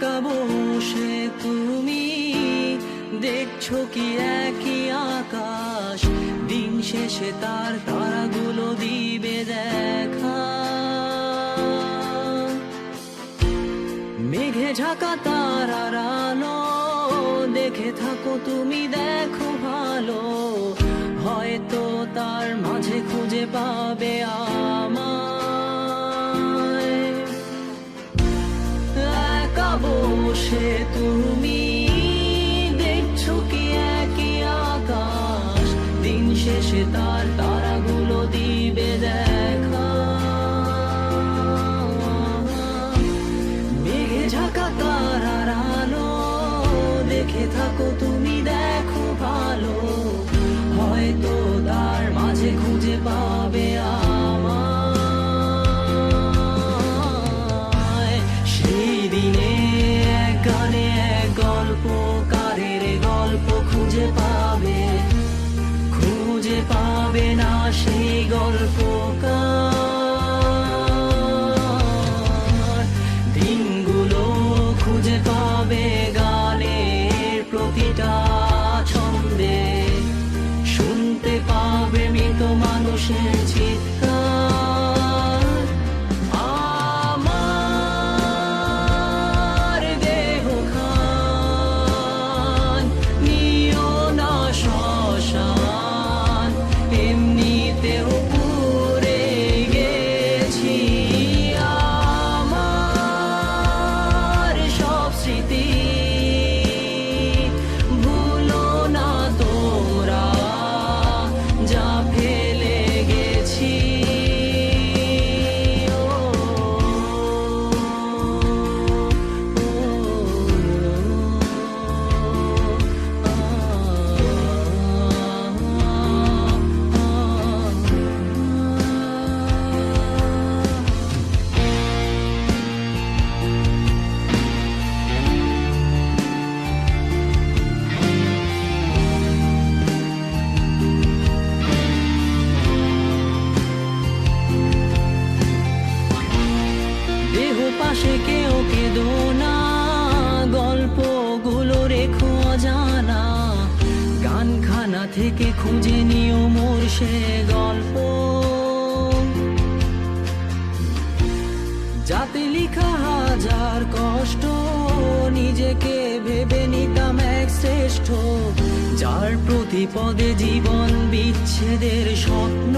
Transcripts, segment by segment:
একা বসে তুমি দেখছো কি একই আকাশ, দিন শেষে তার তারাগুলো দিবে দেখা। মেঘে ঢাকা তারার আলো দেখে থাকো তুমি, দেখো ভালো, হয়তো তার মাঝে খুঁজে পাবে আমায়। একা বসে তুমি দেখছো কি একই আকাশ, দিন শেষে তার তারাগুলো দিবে দেখা। মেঘে ঢাকা তারার আলো দেখে থাকো তুমি, দেখো ভালো, হয়তো তার মাঝে খুঁজে পাবে আমায়। সেই দিনে এক গানে এক গল্পকারের গল্প খুঁজে পাবে, খুঁজে পাবে না সেই গল্পকার। দিনগুলো খুঁজে পাবে গানের প্রতিটা ছন্দে, শুনতে পাবে মৃত মানুষের চিৎকার। আমার দেহ খান নিও না শ্মশান, এমনিতেও পুড়ে গেছি। আমার সব স্মৃতি ভুলো না তোমরা, যা ফেলে গেছি। দেহ পাশে কেউ কেঁদো না, গল্পগুলো রেখো অজানা, গানখানা থেকে খুঁজে নিও মোর সে গল্প, যাতে লিখা হাজার কষ্ট, নিজেকে ভেবে নিতাম এক শ্রেষ্ঠ, যার প্রতি পদে জীবন বিচ্ছেদের স্বপ্ন।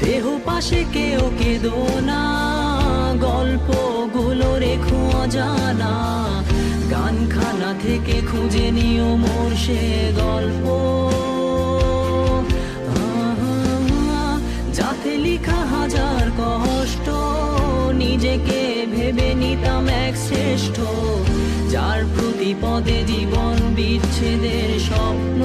দেহ পাশে কেউ কেঁদো না, গল্পগুলো রেখো অজানা, গানখানা থেকে খুঁজে নিও মোর সে গল্প, যাতে লিখা হাজার কষ্ট, নিজেকে ভেবে নিতাম এক শ্রেষ্ঠ, যার প্রতি পদে জীবন বিচ্ছেদের স্বপ্ন।